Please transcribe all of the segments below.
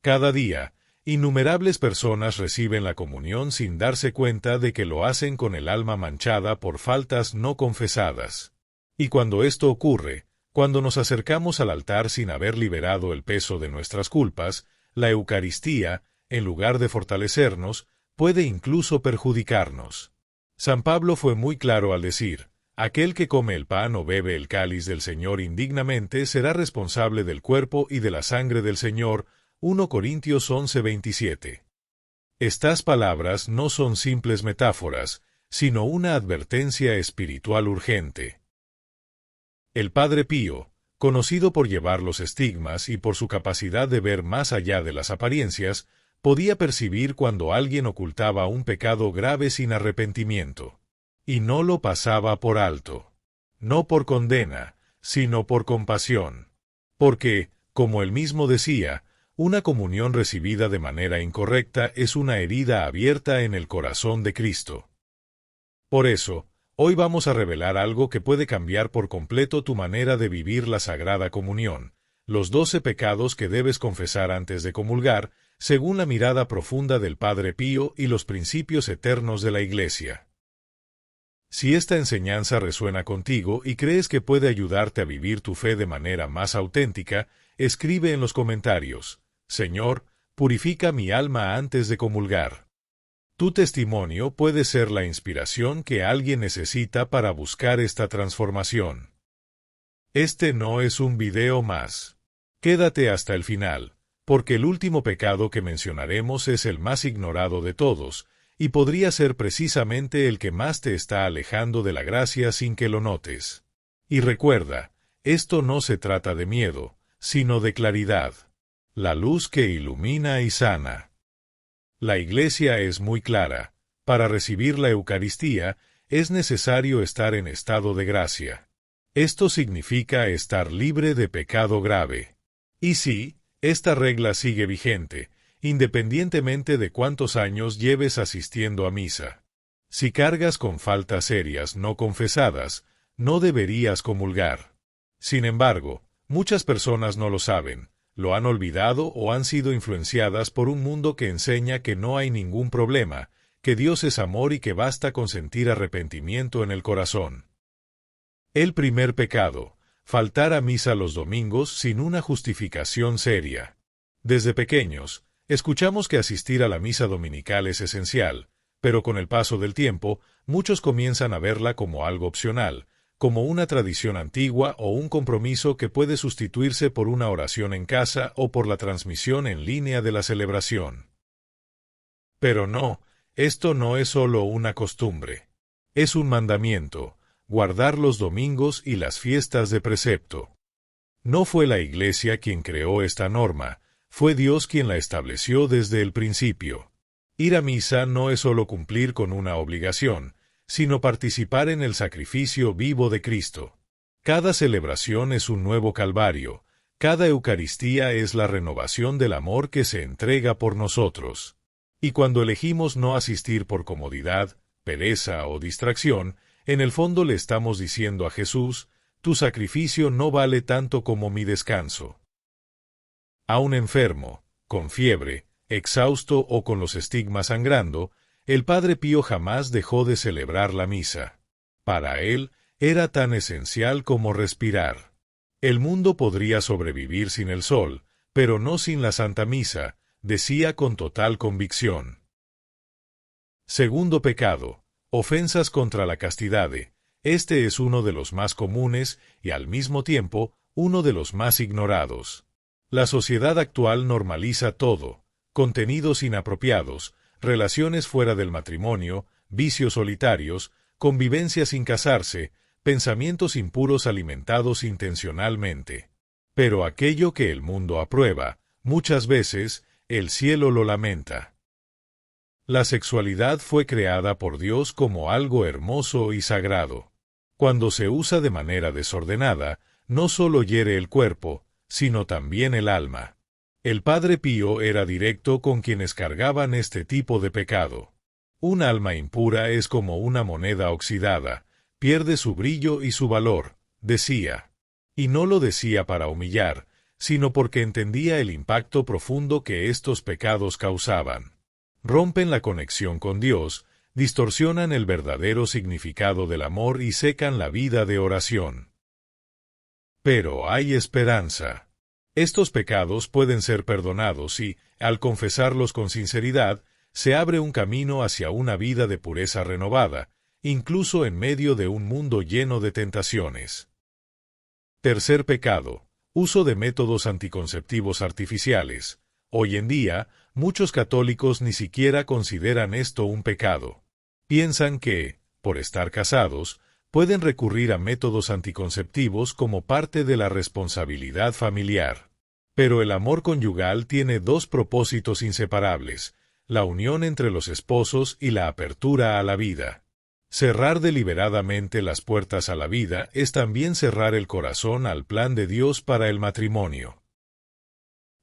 Cada día, innumerables personas reciben la comunión sin darse cuenta de que lo hacen con el alma manchada por faltas no confesadas. Y cuando esto ocurre, cuando nos acercamos al altar sin haber liberado el peso de nuestras culpas, la Eucaristía, en lugar de fortalecernos, puede incluso perjudicarnos. San Pablo fue muy claro al decir: aquel que come el pan o bebe el cáliz del Señor indignamente será responsable del cuerpo y de la sangre del Señor. 1 Corintios 11:27. Estas palabras no son simples metáforas, sino una advertencia espiritual urgente. El Padre Pío, conocido por llevar los estigmas y por su capacidad de ver más allá de las apariencias, podía percibir cuando alguien ocultaba un pecado grave sin arrepentimiento. Y no lo pasaba por alto. No por condena, sino por compasión. Porque, como él mismo decía, una comunión recibida de manera incorrecta es una herida abierta en el corazón de Cristo. Por eso, hoy vamos a revelar algo que puede cambiar por completo tu manera de vivir la Sagrada Comunión, los 12 pecados que debes confesar antes de comulgar, según la mirada profunda del Padre Pío y los principios eternos de la Iglesia. Si esta enseñanza resuena contigo y crees que puede ayudarte a vivir tu fe de manera más auténtica, escribe en los comentarios: Señor, purifica mi alma antes de comulgar. Tu testimonio puede ser la inspiración que alguien necesita para buscar esta transformación. Este no es un video más. Quédate hasta el final, porque el último pecado que mencionaremos es el más ignorado de todos, y podría ser precisamente el que más te está alejando de la gracia sin que lo notes. Y recuerda, esto no se trata de miedo, sino de claridad. La luz que ilumina y sana. La Iglesia es muy clara: para recibir la Eucaristía es necesario estar en estado de gracia. Esto significa estar libre de pecado grave. Y sí, esta regla sigue vigente, independientemente de cuántos años lleves asistiendo a misa. Si cargas con faltas serias no confesadas, no deberías comulgar. Sin embargo, muchas personas no lo saben, lo han olvidado o han sido influenciadas por un mundo que enseña que no hay ningún problema, que Dios es amor y que basta con sentir arrepentimiento en el corazón. El primer pecado: faltar a misa los domingos sin una justificación seria. Desde pequeños, escuchamos que asistir a la misa dominical es esencial, pero con el paso del tiempo, muchos comienzan a verla como algo opcional, como una tradición antigua o un compromiso que puede sustituirse por una oración en casa o por la transmisión en línea de la celebración. Pero no, esto no es solo una costumbre. Es un mandamiento: guardar los domingos y las fiestas de precepto. No fue la Iglesia quien creó esta norma, fue Dios quien la estableció desde el principio. Ir a misa no es solo cumplir con una obligación, sino participar en el sacrificio vivo de Cristo. Cada celebración es un nuevo calvario, cada Eucaristía es la renovación del amor que se entrega por nosotros. Y cuando elegimos no asistir por comodidad, pereza o distracción, en el fondo le estamos diciendo a Jesús: tu sacrificio no vale tanto como mi descanso. A un enfermo, con fiebre, exhausto o con los estigmas sangrando, el Padre Pío jamás dejó de celebrar la misa. Para él, era tan esencial como respirar. El mundo podría sobrevivir sin el sol, pero no sin la Santa Misa, decía con total convicción. Segundo pecado: ofensas contra la castidade. Este es uno de los más comunes y, al mismo tiempo, uno de los más ignorados. La sociedad actual normaliza todo: contenidos inapropiados, relaciones fuera del matrimonio, vicios solitarios, convivencia sin casarse, pensamientos impuros alimentados intencionalmente. Pero aquello que el mundo aprueba, muchas veces, el cielo lo lamenta. La sexualidad fue creada por Dios como algo hermoso y sagrado. Cuando se usa de manera desordenada, no solo hiere el cuerpo, sino también el alma. El Padre Pío era directo con quienes cargaban este tipo de pecado. Un alma impura es como una moneda oxidada, pierde su brillo y su valor, decía. Y no lo decía para humillar, sino porque entendía el impacto profundo que estos pecados causaban. Rompen la conexión con Dios, distorsionan el verdadero significado del amor y secan la vida de oración. Pero hay esperanza. Estos pecados pueden ser perdonados y, al confesarlos con sinceridad, se abre un camino hacia una vida de pureza renovada, incluso en medio de un mundo lleno de tentaciones. Tercer pecado: uso de métodos anticonceptivos artificiales. Hoy en día, muchos católicos ni siquiera consideran esto un pecado. Piensan que, por estar casados, pueden recurrir a métodos anticonceptivos como parte de la responsabilidad familiar. Pero el amor conyugal tiene dos propósitos inseparables: la unión entre los esposos y la apertura a la vida. Cerrar deliberadamente las puertas a la vida es también cerrar el corazón al plan de Dios para el matrimonio.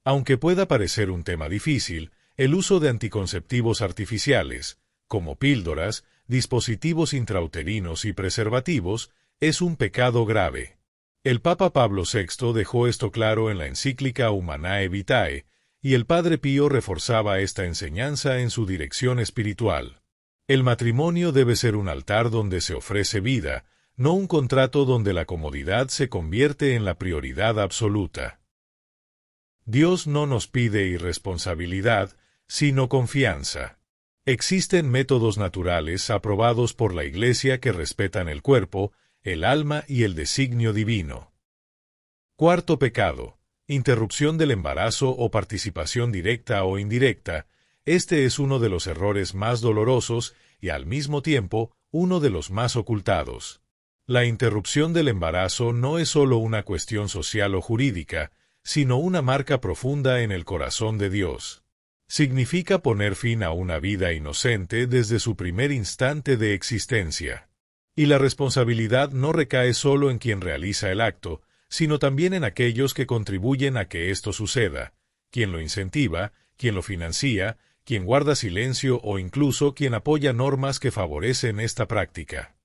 Aunque pueda parecer un tema difícil, el uso de anticonceptivos artificiales, como píldoras, dispositivos intrauterinos y preservativos, es un pecado grave. El Papa Pablo VI dejó esto claro en la encíclica Humanae Vitae, y el Padre Pío reforzaba esta enseñanza en su dirección espiritual. El matrimonio debe ser un altar donde se ofrece vida, no un contrato donde la comodidad se convierte en la prioridad absoluta. Dios no nos pide irresponsabilidad, sino confianza. Existen métodos naturales aprobados por la Iglesia que respetan el cuerpo, el alma y el designio divino. Cuarto pecado: interrupción del embarazo o participación directa o indirecta. Este es uno de los errores más dolorosos y, al mismo tiempo, uno de los más ocultados. La interrupción del embarazo no es solo una cuestión social o jurídica, sino una marca profunda en el corazón de Dios. Significa poner fin a una vida inocente desde su primer instante de existencia. Y la responsabilidad no recae solo en quien realiza el acto, sino también en aquellos que contribuyen a que esto suceda, quien lo incentiva, quien lo financia, quien guarda silencio o incluso quien apoya normas que favorecen esta práctica.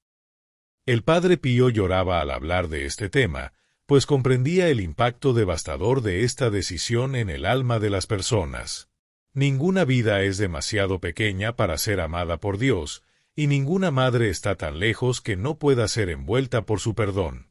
El Padre Pío lloraba al hablar de este tema, pues comprendía el impacto devastador de esta decisión en el alma de las personas. Ninguna vida es demasiado pequeña para ser amada por Dios, y ninguna madre está tan lejos que no pueda ser envuelta por su perdón.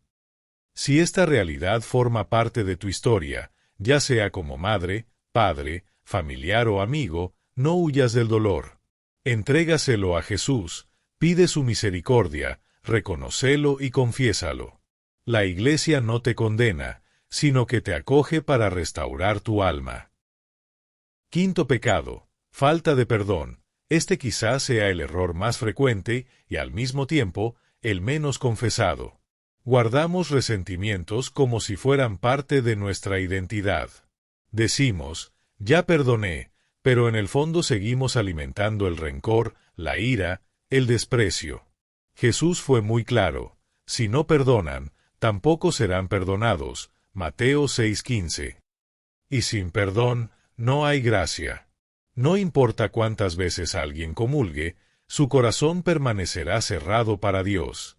Si esta realidad forma parte de tu historia, ya sea como madre, padre, familiar o amigo, no huyas del dolor. Entrégaselo a Jesús, pide su misericordia, reconócelo y confiésalo. La Iglesia no te condena, sino que te acoge para restaurar tu alma. Quinto pecado: falta de perdón. Este quizás sea el error más frecuente y, al mismo tiempo, el menos confesado. Guardamos resentimientos como si fueran parte de nuestra identidad. Decimos, ya perdoné, pero en el fondo seguimos alimentando el rencor, la ira, el desprecio. Jesús fue muy claro: si no perdonan, tampoco serán perdonados. Mateo 6:15. Y sin perdón, no hay gracia. No importa cuántas veces alguien comulgue, su corazón permanecerá cerrado para Dios.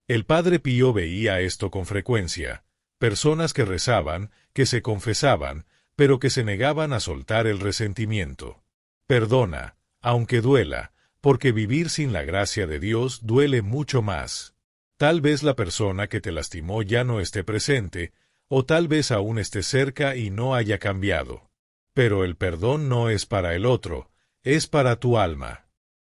El Padre Pío veía esto con frecuencia: personas que rezaban, que se confesaban, pero que se negaban a soltar el resentimiento. Perdona, aunque duela, porque vivir sin la gracia de Dios duele mucho más. Tal vez la persona que te lastimó ya no esté presente, o tal vez aún esté cerca y no haya cambiado. Pero el perdón no es para el otro, es para tu alma.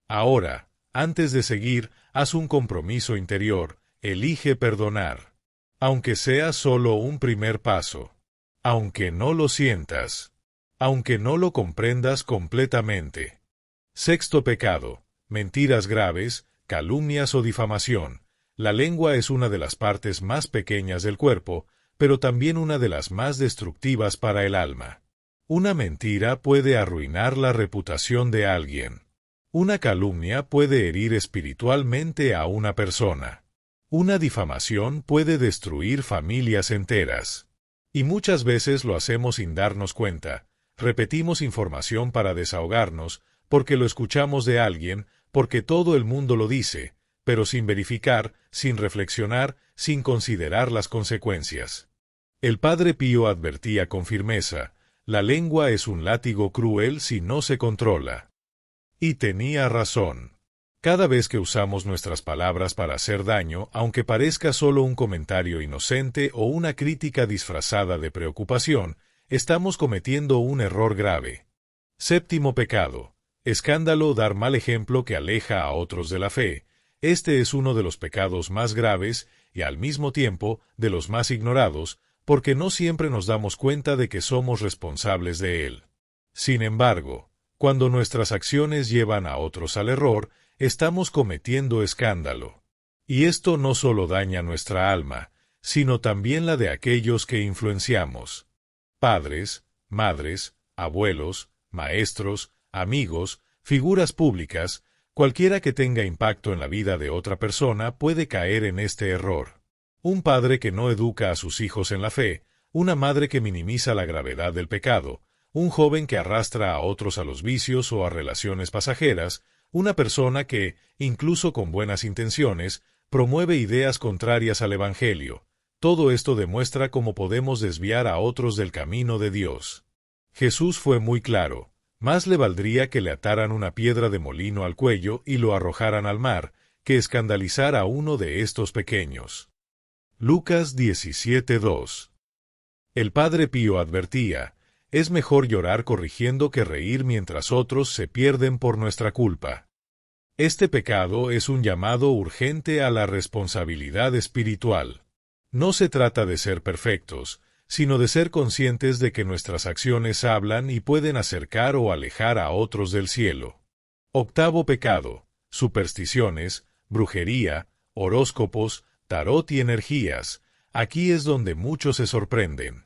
Ahora, antes de seguir, haz un compromiso interior: elige perdonar. Aunque sea solo un primer paso. Aunque no lo sientas. Aunque no lo comprendas completamente. Sexto pecado: mentiras graves, calumnias o difamación. La lengua es una de las partes más pequeñas del cuerpo, pero también una de las más destructivas para el alma. Una mentira puede arruinar la reputación de alguien. Una calumnia puede herir espiritualmente a una persona. Una difamación puede destruir familias enteras. Y muchas veces lo hacemos sin darnos cuenta. Repetimos información para desahogarnos, porque lo escuchamos de alguien, porque todo el mundo lo dice, pero sin verificar, sin reflexionar, sin considerar las consecuencias. El Padre Pío advertía con firmeza: la lengua es un látigo cruel si no se controla. Y tenía razón. Cada vez que usamos nuestras palabras para hacer daño, aunque parezca solo un comentario inocente o una crítica disfrazada de preocupación, estamos cometiendo un error grave. Séptimo pecado: escándalo, dar mal ejemplo que aleja a otros de la fe. Este es uno de los pecados más graves y, al mismo tiempo, de los más ignorados, porque no siempre nos damos cuenta de que somos responsables de él. Sin embargo, cuando nuestras acciones llevan a otros al error, estamos cometiendo escándalo. Y esto no solo daña nuestra alma, sino también la de aquellos que influenciamos. Padres, madres, abuelos, maestros, amigos, figuras públicas, cualquiera que tenga impacto en la vida de otra persona puede caer en este error. Un padre que no educa a sus hijos en la fe, una madre que minimiza la gravedad del pecado, un joven que arrastra a otros a los vicios o a relaciones pasajeras, una persona que, incluso con buenas intenciones, promueve ideas contrarias al Evangelio. Todo esto demuestra cómo podemos desviar a otros del camino de Dios. Jesús fue muy claro: más le valdría que le ataran una piedra de molino al cuello y lo arrojaran al mar, que escandalizar a uno de estos pequeños. Lucas 17:2. El Padre Pío advertía: es mejor llorar corrigiendo que reír mientras otros se pierden por nuestra culpa. Este pecado es un llamado urgente a la responsabilidad espiritual. No se trata de ser perfectos, sino de ser conscientes de que nuestras acciones hablan y pueden acercar o alejar a otros del cielo. Octavo pecado: supersticiones, brujería, horóscopos, tarot y energías. Aquí es donde muchos se sorprenden.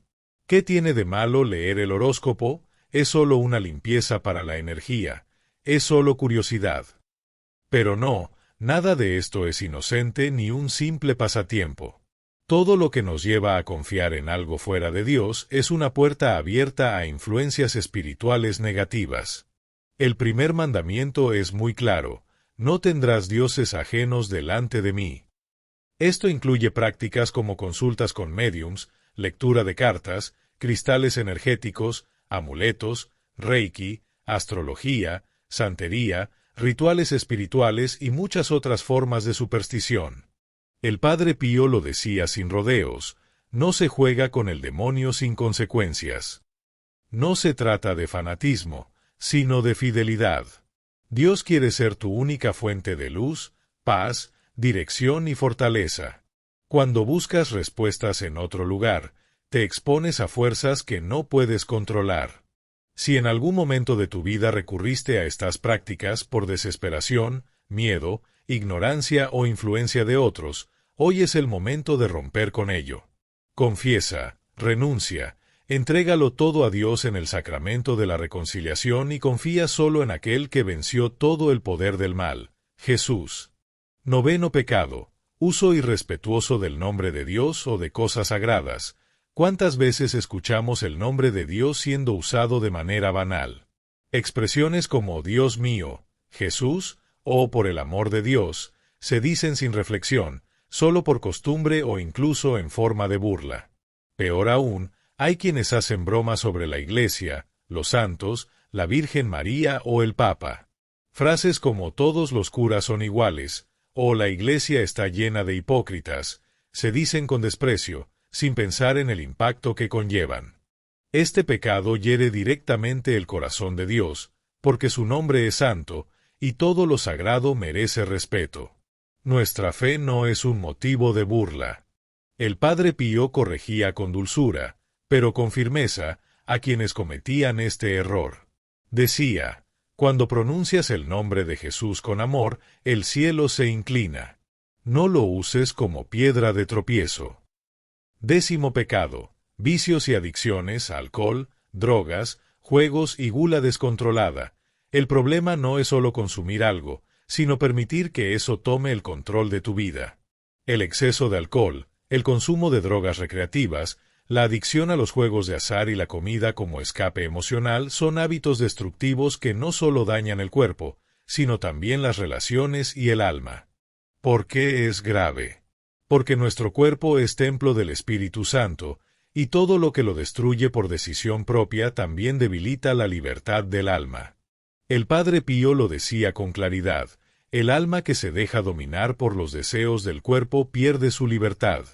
¿Qué tiene de malo leer el horóscopo? Es solo una limpieza para la energía. Es solo curiosidad. Pero no, nada de esto es inocente ni un simple pasatiempo. Todo lo que nos lleva a confiar en algo fuera de Dios es una puerta abierta a influencias espirituales negativas. El primer mandamiento es muy claro: no tendrás dioses ajenos delante de mí. Esto incluye prácticas como consultas con médiums, lectura de cartas, cristales energéticos, amuletos, reiki, astrología, santería, rituales espirituales y muchas otras formas de superstición. El Padre Pío lo decía sin rodeos: no se juega con el demonio sin consecuencias. No se trata de fanatismo, sino de fidelidad. Dios quiere ser tu única fuente de luz, paz, dirección y fortaleza. Cuando buscas respuestas en otro lugar, te expones a fuerzas que no puedes controlar. Si en algún momento de tu vida recurriste a estas prácticas por desesperación, miedo, ignorancia o influencia de otros, hoy es el momento de romper con ello. Confiesa, renuncia, entrégalo todo a Dios en el sacramento de la reconciliación y confía solo en aquel que venció todo el poder del mal, Jesús. Noveno pecado: uso irrespetuoso del nombre de Dios o de cosas sagradas. ¿Cuántas veces escuchamos el nombre de Dios siendo usado de manera banal? Expresiones como Dios mío, Jesús o por el amor de Dios se dicen sin reflexión, solo por costumbre o incluso en forma de burla. Peor aún, hay quienes hacen bromas sobre la Iglesia, los santos, la Virgen María o el Papa. Frases como todos los curas son iguales, o la Iglesia está llena de hipócritas, se dicen con desprecio, sin pensar en el impacto que conllevan. Este pecado hiere directamente el corazón de Dios, porque su nombre es santo, y todo lo sagrado merece respeto. Nuestra fe no es un motivo de burla. El Padre Pío corregía con dulzura, pero con firmeza, a quienes cometían este error. Decía: cuando pronuncias el nombre de Jesús con amor, el cielo se inclina. No lo uses como piedra de tropiezo. Décimo pecado: vicios y adicciones, alcohol, drogas, juegos y gula descontrolada. El problema no es solo consumir algo, sino permitir que eso tome el control de tu vida. El exceso de alcohol, el consumo de drogas recreativas, la adicción a los juegos de azar y la comida como escape emocional son hábitos destructivos que no solo dañan el cuerpo, sino también las relaciones y el alma. ¿Por qué es grave? Porque nuestro cuerpo es templo del Espíritu Santo, y todo lo que lo destruye por decisión propia también debilita la libertad del alma. El Padre Pío lo decía con claridad: el alma que se deja dominar por los deseos del cuerpo pierde su libertad.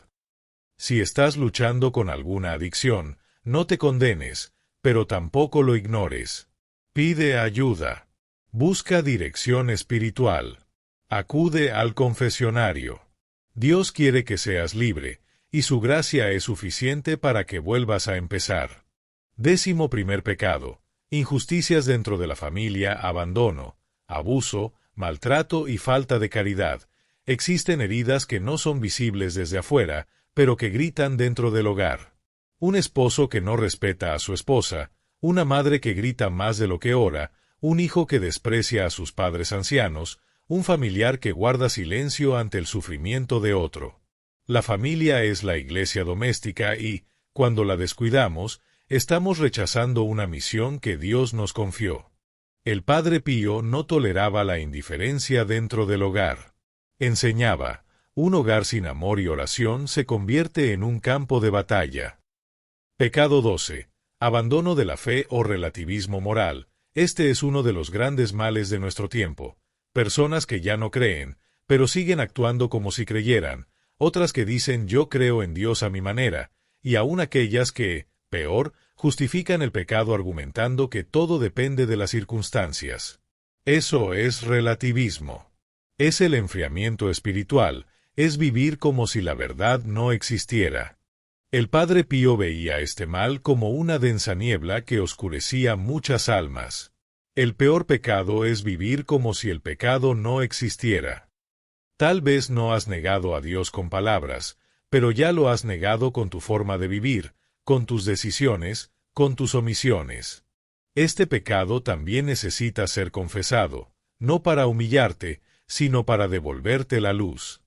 Si estás luchando con alguna adicción, no te condenes, pero tampoco lo ignores. Pide ayuda. Busca dirección espiritual. Acude al confesionario. Dios quiere que seas libre, y su gracia es suficiente para que vuelvas a empezar. 11º pecado: injusticias dentro de la familia, abandono, abuso, maltrato y falta de caridad. Existen heridas que no son visibles desde afuera, pero que gritan dentro del hogar. Un esposo que no respeta a su esposa, una madre que grita más de lo que ora, un hijo que desprecia a sus padres ancianos, un familiar que guarda silencio ante el sufrimiento de otro. La familia es la iglesia doméstica y, cuando la descuidamos, estamos rechazando una misión que Dios nos confió. El Padre Pío no toleraba la indiferencia dentro del hogar. Enseñaba: un hogar sin amor y oración se convierte en un campo de batalla. Pecado 12. Abandono de la fe o relativismo moral. Este es uno de los grandes males de nuestro tiempo. Personas que ya no creen, pero siguen actuando como si creyeran, otras que dicen yo creo en Dios a mi manera, y aún aquellas que, peor, justifican el pecado argumentando que todo depende de las circunstancias. Eso es relativismo. Es el enfriamiento espiritual, es vivir como si la verdad no existiera. El Padre Pío veía este mal como una densa niebla que oscurecía muchas almas. El peor pecado es vivir como si el pecado no existiera. Tal vez no has negado a Dios con palabras, pero ya lo has negado con tu forma de vivir, con tus decisiones, con tus omisiones. Este pecado también necesita ser confesado, no para humillarte, sino para devolverte la luz.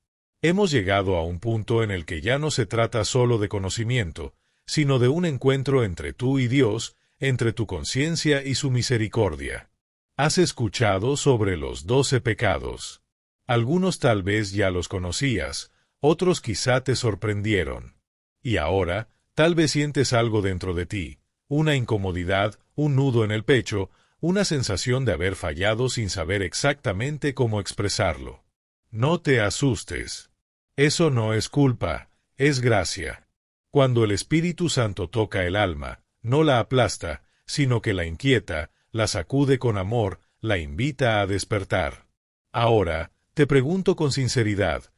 Hemos llegado a un punto en el que ya no se trata solo de conocimiento, sino de un encuentro entre tú y Dios, entre tu conciencia y su misericordia. Has escuchado sobre los 12 pecados. Algunos tal vez ya los conocías, otros quizá te sorprendieron. Y ahora, tal vez sientes algo dentro de ti, una incomodidad, un nudo en el pecho, una sensación de haber fallado sin saber exactamente cómo expresarlo. No te asustes. Eso no es culpa, es gracia. Cuando el Espíritu Santo toca el alma, no la aplasta, sino que la inquieta, la sacude con amor, la invita a despertar. Ahora, te pregunto con sinceridad,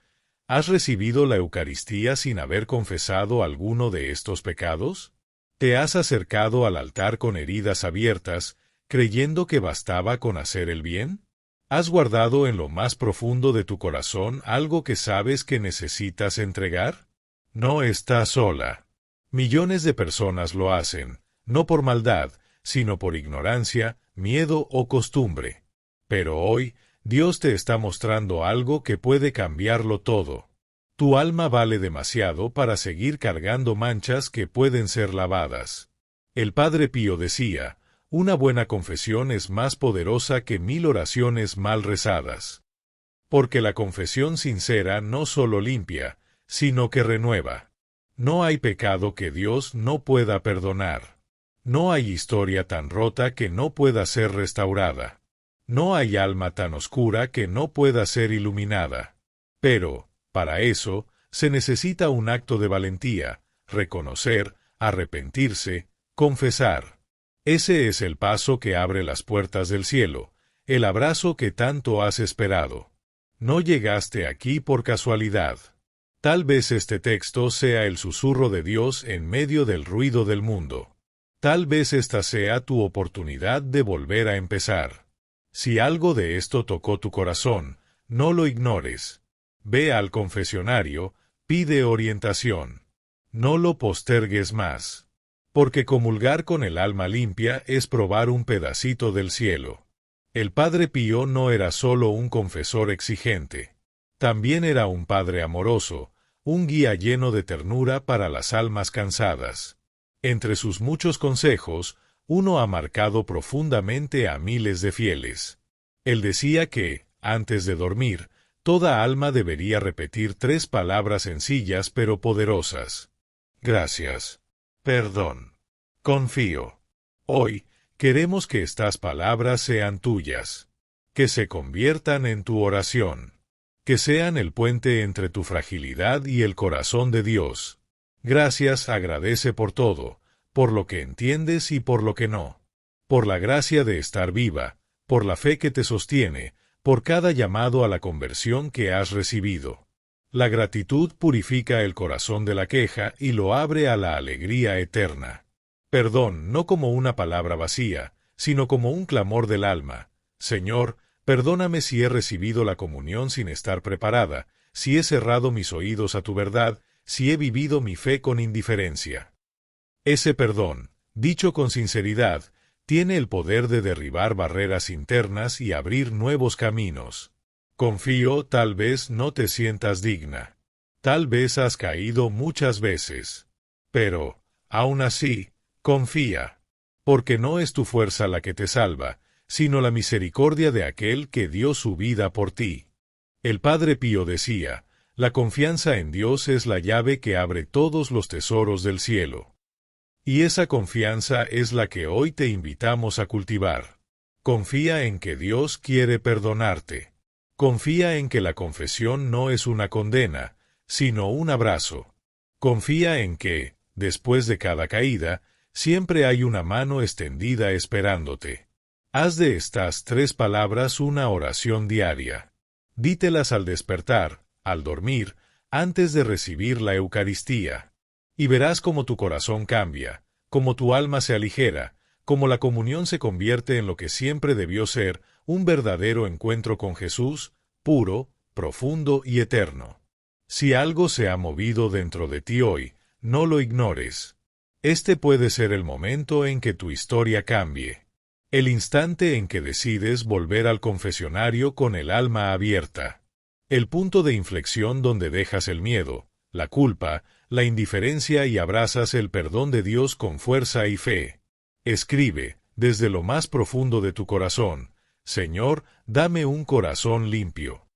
¿has recibido la Eucaristía sin haber confesado alguno de estos pecados? ¿Te has acercado al altar con heridas abiertas, creyendo que bastaba con hacer el bien? ¿Has guardado en lo más profundo de tu corazón algo que sabes que necesitas entregar? No estás sola. Millones de personas lo hacen, no por maldad, sino por ignorancia, miedo o costumbre. Pero hoy, Dios te está mostrando algo que puede cambiarlo todo. Tu alma vale demasiado para seguir cargando manchas que pueden ser lavadas. El Padre Pío decía: una buena confesión es más poderosa que 1000 oraciones mal rezadas. Porque la confesión sincera no solo limpia, sino que renueva. No hay pecado que Dios no pueda perdonar. No hay historia tan rota que no pueda ser restaurada. No hay alma tan oscura que no pueda ser iluminada. Pero, para eso, se necesita un acto de valentía, reconocer, arrepentirse, confesar. Ese es el paso que abre las puertas del cielo, el abrazo que tanto has esperado. No llegaste aquí por casualidad. Tal vez este texto sea el susurro de Dios en medio del ruido del mundo. Tal vez esta sea tu oportunidad de volver a empezar. Si algo de esto tocó tu corazón, no lo ignores. Ve al confesionario, pide orientación. No lo postergues más. Porque comulgar con el alma limpia es probar un pedacito del cielo. El Padre Pío no era solo un confesor exigente. También era un padre amoroso, un guía lleno de ternura para las almas cansadas. Entre sus muchos consejos, uno ha marcado profundamente a miles de fieles. Él decía que, antes de dormir, toda alma debería repetir 3 palabras sencillas pero poderosas. Gracias. Perdón. Confío. Hoy, queremos que estas palabras sean tuyas, que se conviertan en tu oración, que sean el puente entre tu fragilidad y el corazón de Dios. Gracias, agradece por todo, por lo que entiendes y por lo que no, por la gracia de estar viva, por la fe que te sostiene, por cada llamado a la conversión que has recibido. La gratitud purifica el corazón de la queja y lo abre a la alegría eterna. Perdón no como una palabra vacía, sino como un clamor del alma. Señor, perdóname si he recibido la comunión sin estar preparada, si he cerrado mis oídos a tu verdad, si he vivido mi fe con indiferencia. Ese perdón, dicho con sinceridad, tiene el poder de derribar barreras internas y abrir nuevos caminos. Confío, tal vez no te sientas digna. Tal vez has caído muchas veces. Pero, aún así, confía. Porque no es tu fuerza la que te salva, sino la misericordia de aquel que dio su vida por ti. El Padre Pío decía, la confianza en Dios es la llave que abre todos los tesoros del cielo. Y esa confianza es la que hoy te invitamos a cultivar. Confía en que Dios quiere perdonarte. Confía en que la confesión no es una condena, sino un abrazo. Confía en que, después de cada caída, siempre hay una mano extendida esperándote. Haz de estas 3 palabras una oración diaria. Dítelas al despertar, al dormir, antes de recibir la Eucaristía. Y verás cómo tu corazón cambia, cómo tu alma se aligera, cómo la comunión se convierte en lo que siempre debió ser, un verdadero encuentro con Jesús, puro, profundo y eterno. Si algo se ha movido dentro de ti hoy, no lo ignores. Este puede ser el momento en que tu historia cambie. El instante en que decides volver al confesionario con el alma abierta. El punto de inflexión donde dejas el miedo, la culpa, la indiferencia y abrazas el perdón de Dios con fuerza y fe. Escribe, desde lo más profundo de tu corazón, Señor, dame un corazón limpio.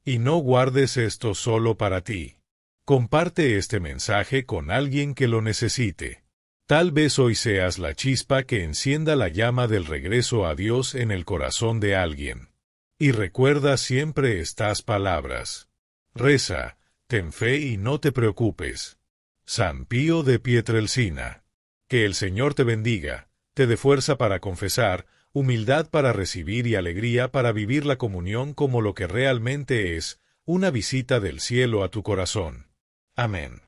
Y no guardes esto solo para ti. Comparte este mensaje con alguien que lo necesite. Tal vez hoy seas la chispa que encienda la llama del regreso a Dios en el corazón de alguien. Y recuerda siempre estas palabras. Reza, ten fe y no te preocupes. San Pío de Pietrelcina. Que el Señor te bendiga, te dé fuerza para confesar, humildad para recibir y alegría para vivir la comunión como lo que realmente es, una visita del cielo a tu corazón. Amén.